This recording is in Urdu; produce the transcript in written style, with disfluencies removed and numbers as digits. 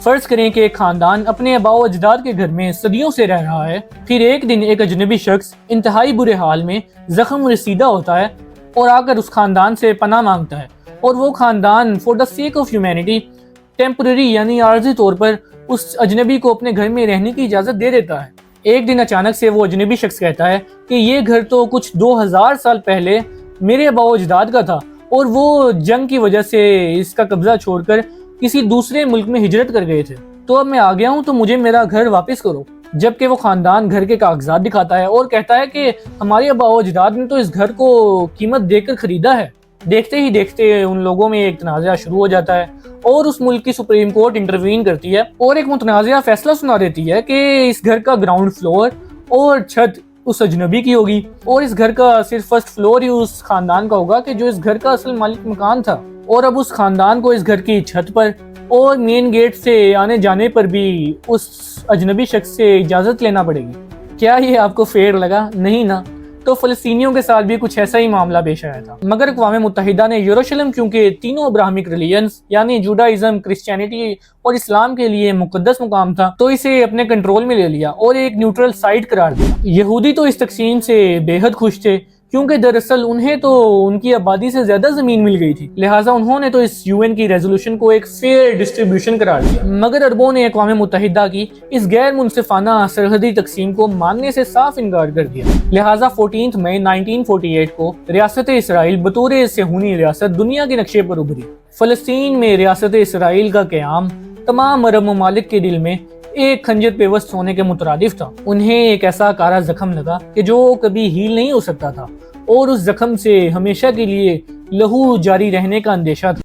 فرض کریں کہ ایک خاندان اپنے آباء و اجداد کے گھر میں صدیوں سے رہ رہا ہے، پھر ایک دن ایک اجنبی شخص انتہائی برے حال میں زخم رسیدہ ہوتا ہے اور آ کر اس خاندان سے پناہ مانگتا ہے، اور وہ خاندان for the sake of humanity temporary یعنی عارضی طور پر اس اجنبی کو اپنے گھر میں رہنے کی اجازت دے دیتا ہے۔ ایک دن اچانک سے وہ اجنبی شخص کہتا ہے کہ یہ گھر تو کچھ 2000 سال پہلے میرے آباء و اجداد کا تھا، اور وہ جنگ کی وجہ سے اس کا قبضہ چھوڑ کر کسی دوسرے ملک میں ہجرت کر گئے تھے، تو اب میں آ گیا ہوں، تو مجھے میرا گھر واپس کرو۔ جبکہ وہ خاندان گھر کے کاغذات دکھاتا ہے اور کہتا ہے کہ ہمارے آباء و اجداد نے تو اس گھر کو قیمت دے کر خریدا ہے۔ دیکھتے ہی دیکھتے ان لوگوں میں ایک تنازعہ شروع ہو جاتا ہے اور اس ملک کی سپریم کورٹ انٹروین کرتی ہے اور ایک متنازعہ فیصلہ سنا دیتی ہے کہ اس گھر کا گراؤنڈ فلور اور چھت اس اجنبی کی ہوگی، اور اس گھر کا صرف فرسٹ فلور ہی اس خاندان کا ہوگا کہ جو اس گھر کا اصل مالک مکان تھا، اور اب اس خاندان کو اس گھر کی چھت پر اور مین گیٹ سے آنے جانے پر بھی اس اجنبی شخص سے اجازت لینا پڑے گی۔ کیا یہ آپ کو فیئر لگا؟ نہیں نا؟ تو فلسطینیوں کے ساتھ بھی کچھ ایسا ہی معاملہ پیش آیا تھا، مگر اقوام متحدہ نے یروشلم کیونکہ تینوں ابراہمک ریلیجنز یعنی جوڈائزم، کرسچینٹی اور اسلام کے لیے مقدس مقام تھا، تو اسے اپنے کنٹرول میں لے لیا اور ایک نیوٹرل سائٹ قرار دیا۔ یہودی تو اس تقسیم سے بے حد خوش تھے، کیونکہ دراصل انہیں تو ان کی آبادی سے زیادہ زمین مل گئی تھی، لہٰذا انہوں نے تو اس UN کی ریزولوشن کو ایک فیئر ڈسٹریبیوشن قرار دیا۔ مگر عربوں نے اقوام متحدہ کی اس غیر منصفانہ سرحدی تقسیم کو ماننے سے صاف انکار کر دیا، لہٰذا 14 مئی 1948 کو ریاست اسرائیل بطور صہیونی ریاست دنیا کے نقشے پر ابھری۔ فلسطین میں ریاست اسرائیل کا قیام تمام عرب ممالک کے دل میں ایک خنجر پیوست ہونے کے مترادف تھا۔ انہیں ایک ایسا کارا زخم لگا کہ جو کبھی ہیل نہیں ہو سکتا تھا، اور اس زخم سے ہمیشہ کے لیے لہو جاری رہنے کا اندیشہ تھا۔